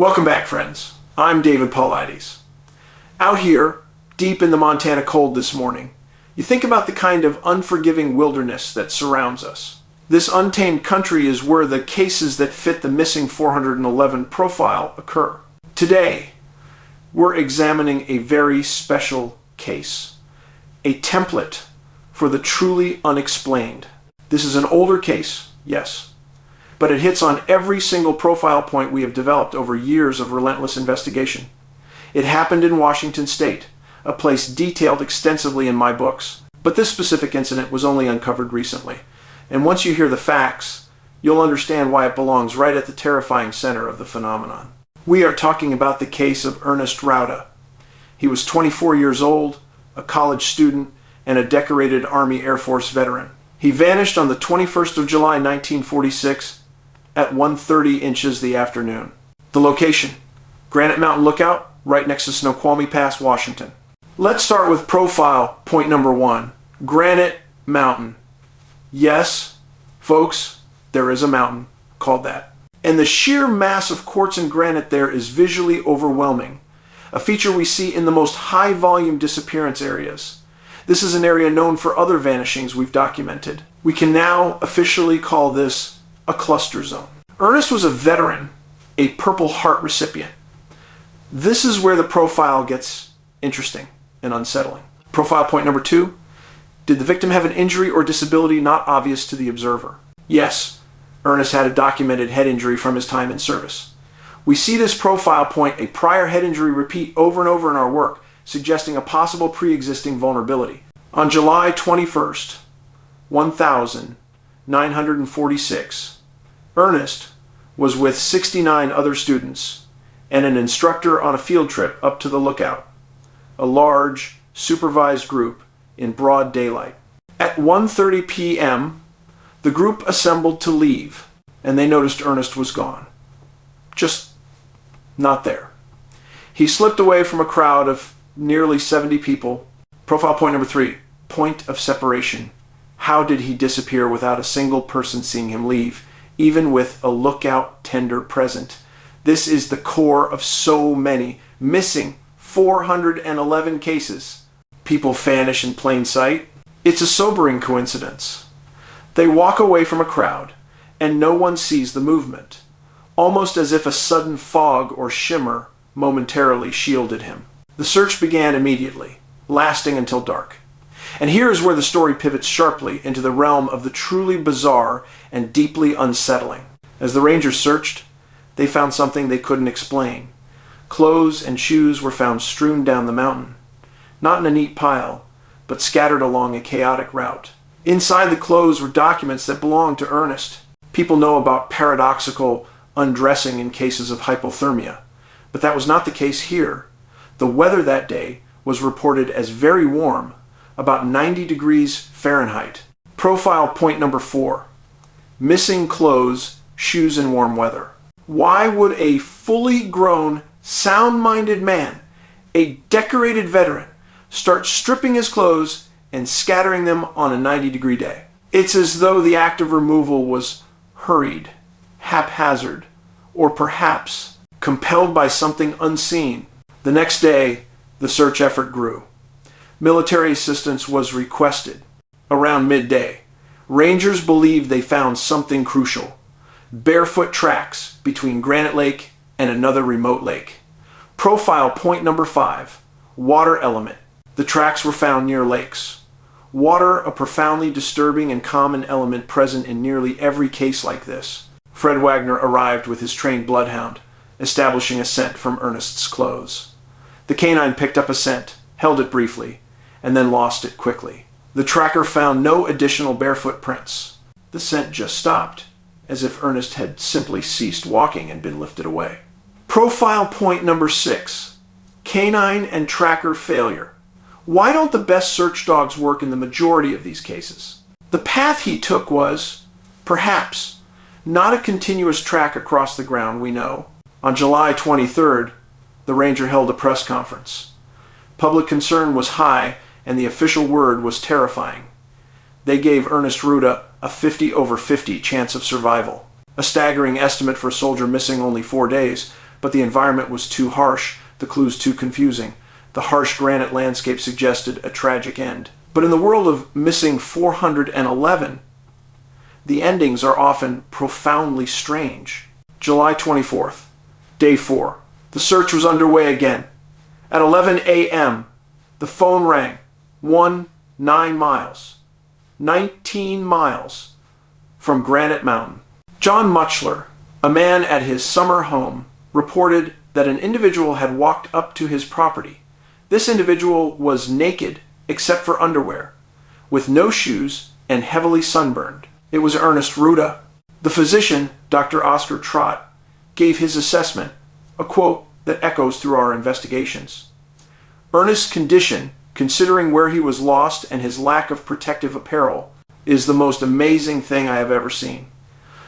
Welcome back, friends. I'm David Paulides. Out here, deep in the Montana cold this morning, you think about the kind of unforgiving wilderness that surrounds us. This untamed country is where the cases that fit the missing 411 profile occur. Today, we're examining a very special case, a template for the truly unexplained. This is an older case, yes, but it hits on every single profile point we have developed over years of relentless investigation. It happened in Washington State, a place detailed extensively in my books. But this specific incident was only uncovered recently. And once you hear the facts, you'll understand why it belongs right at the terrifying center of the phenomenon. We are talking about the case of Ernest Rauda. He was 24 years old, a college student, and a decorated Army Air Force veteran. He vanished on the 21st of July, 1946 at 1:30 inches the afternoon. The location, Granite Mountain Lookout, right next to Snoqualmie Pass, Washington. Let's start with profile point number 1, Granite Mountain. Yes, folks, there is a mountain called that. And the sheer mass of quartz and granite there is visually overwhelming, a feature we see in the most high-volume disappearance areas. This is an area known for other vanishings we've documented. We can now officially call this a cluster zone. Ernest was a veteran, a Purple Heart recipient. This is where the profile gets interesting and unsettling. Profile point number 2, did the victim have an injury or disability not obvious to the observer? Yes, Ernest had a documented head injury from his time in service. We see this profile point, a prior head injury, repeat over and over in our work, suggesting a possible pre-existing vulnerability. On July 21st, 1946, Ernest was with 69 other students and an instructor on a field trip up to the lookout, a large, supervised group in broad daylight. At 1:30 p.m., the group assembled to leave, and they noticed Ernest was gone. Just not there. He slipped away from a crowd of nearly 70 people. Profile point number 3, point of separation. How did he disappear without a single person seeing him leave, even with a lookout tender present? This is the core of so many missing 411 cases. People vanish in plain sight. It's a sobering coincidence. They walk away from a crowd, and no one sees the movement, almost as if a sudden fog or shimmer momentarily shielded him. The search began immediately, lasting until dark. And here is where the story pivots sharply into the realm of the truly bizarre and deeply unsettling. As the Rangers searched, they found something they couldn't explain. Clothes and shoes were found strewn down the mountain, not in a neat pile, but scattered along a chaotic route. Inside the clothes were documents that belonged to Ernest. People know about paradoxical undressing in cases of hypothermia, but that was not the case here. The weather that day was reported as very warm, about 90 degrees Fahrenheit. Profile point number 4, missing clothes, shoes, and warm weather. Why would a fully grown, sound-minded man, a decorated veteran, start stripping his clothes and scattering them on a 90-degree day? It's as though the act of removal was hurried, haphazard, or perhaps compelled by something unseen. The next day, the search effort grew. Military assistance was requested. Around midday, Rangers believed they found something crucial: barefoot tracks between Granite Lake and another remote lake. Profile point number 5, water element. The tracks were found near lakes. Water, a profoundly disturbing and common element present in nearly every case like this. Fred Wagner arrived with his trained bloodhound, establishing a scent from Ernest's clothes. The canine picked up a scent, held it briefly, and then lost it quickly. The tracker found no additional barefoot prints. The scent just stopped, as if Ernest had simply ceased walking and been lifted away. Profile point number 6, canine and tracker failure. Why don't the best search dogs work in the majority of these cases? The path he took was, perhaps, not a continuous track across the ground, we know. On July 23rd, the ranger held a press conference. Public concern was high, and the official word was terrifying. They gave Ernest Rauda a 50/50 chance of survival, a staggering estimate for a soldier missing only 4 days, but the environment was too harsh, the clues too confusing. The harsh granite landscape suggested a tragic end. But in the world of Missing 411, the endings are often profoundly strange. July 24th, day 4. The search was underway again. At 11 a.m., the phone rang. 19 miles. 19 miles from Granite Mountain. John Muchler, a man at his summer home, reported that an individual had walked up to his property. This individual was naked except for underwear, with no shoes and heavily sunburned. It was Ernest Ruda. The physician, Dr. Oscar Trott, gave his assessment, a quote that echoes through our investigations. Ernest's condition, considering where he was lost and his lack of protective apparel, is the most amazing thing I have ever seen.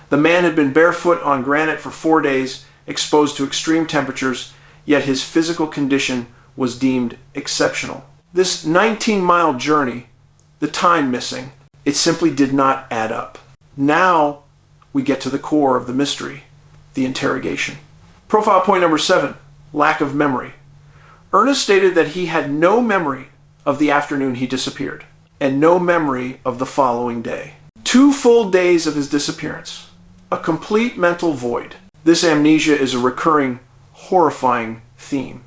The man had been barefoot on granite for 4 days, exposed to extreme temperatures, yet his physical condition was deemed exceptional. This 19-mile journey, the time missing, it simply did not add up. Now we get to the core of the mystery, the interrogation. Profile point number 7, lack of memory. Ernest stated that he had no memory of the afternoon he disappeared, and no memory of the following day. 2 full days of his disappearance. A complete mental void. This amnesia is a recurring, horrifying theme.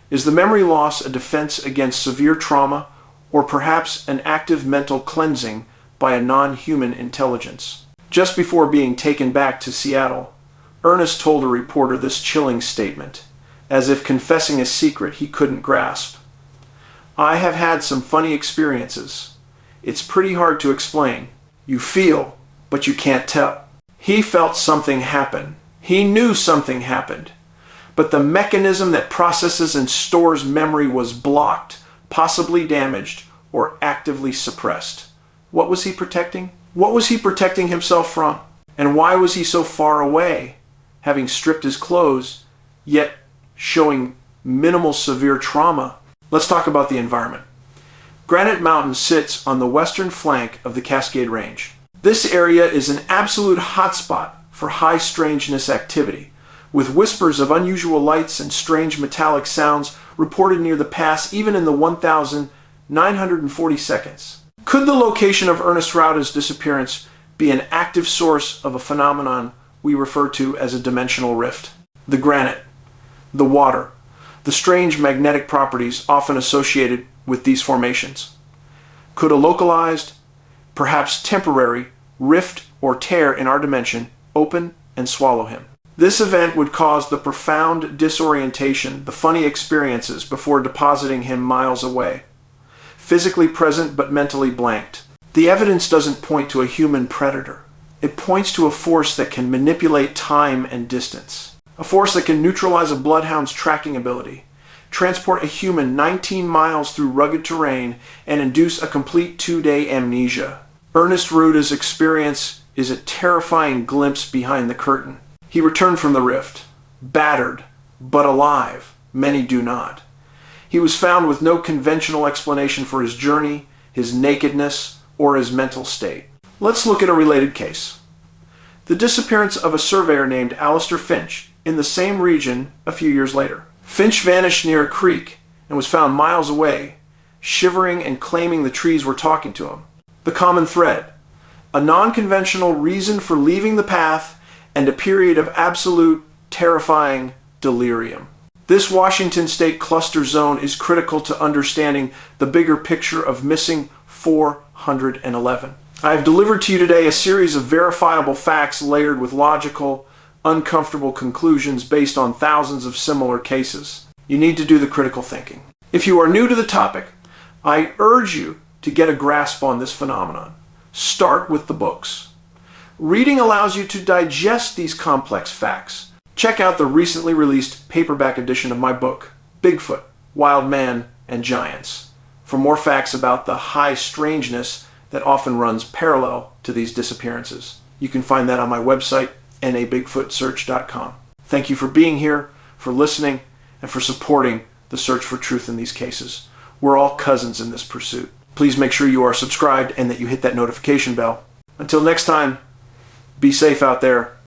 Is the memory loss a defense against severe trauma, or perhaps an active mental cleansing by a non-human intelligence? Just before being taken back to Seattle, Ernest told a reporter this chilling statement, as if confessing a secret he couldn't grasp. I have had some funny experiences. It's pretty hard to explain. You feel, but you can't tell. He felt something happen. He knew something happened. But the mechanism that processes and stores memory was blocked, possibly damaged, or actively suppressed. What was he protecting? What was he protecting himself from? And why was he so far away, having stripped his clothes, yet showing minimal severe trauma? Let's talk about the environment. Granite Mountain sits on the western flank of the Cascade Range. This area is an absolute hotspot for high strangeness activity, with whispers of unusual lights and strange metallic sounds reported near the pass even in the 1,940 seconds. Could the location of Ernest Ruda's disappearance be an active source of a phenomenon we refer to as a dimensional rift? The granite, the water, the strange magnetic properties often associated with these formations. Could a localized, perhaps temporary, rift or tear in our dimension open and swallow him? This event would cause the profound disorientation, the funny experiences before depositing him miles away. Physically present but mentally blanked. The evidence doesn't point to a human predator. It points to a force that can manipulate time and distance. A force that can neutralize a bloodhound's tracking ability, transport a human 19 miles through rugged terrain, and induce a complete 2-day amnesia. Ernest Ruda's experience is a terrifying glimpse behind the curtain. He returned from the rift, battered, but alive. Many do not. He was found with no conventional explanation for his journey, his nakedness, or his mental state. Let's look at a related case. The disappearance of a surveyor named Alistair Finch in the same region a few years later. Finch vanished near a creek and was found miles away, shivering and claiming the trees were talking to him. The common thread: a non-conventional reason for leaving the path and a period of absolute, terrifying delirium. This Washington State cluster zone is critical to understanding the bigger picture of Missing 411. I have delivered to you today a series of verifiable facts layered with logical, uncomfortable conclusions based on thousands of similar cases. You need to do the critical thinking. If you are new to the topic, I urge you to get a grasp on this phenomenon. Start with the books. Reading allows you to digest these complex facts. Check out the recently released paperback edition of my book, Bigfoot, Wild Man, and Giants, for more facts about the high strangeness that often runs parallel to these disappearances. You can find that on my website, nabigfootsearch.com. Thank you for being here, for listening, and for supporting the search for truth in these cases. We're all cousins in this pursuit. Please make sure you are subscribed and that you hit that notification bell. Until next time, be safe out there.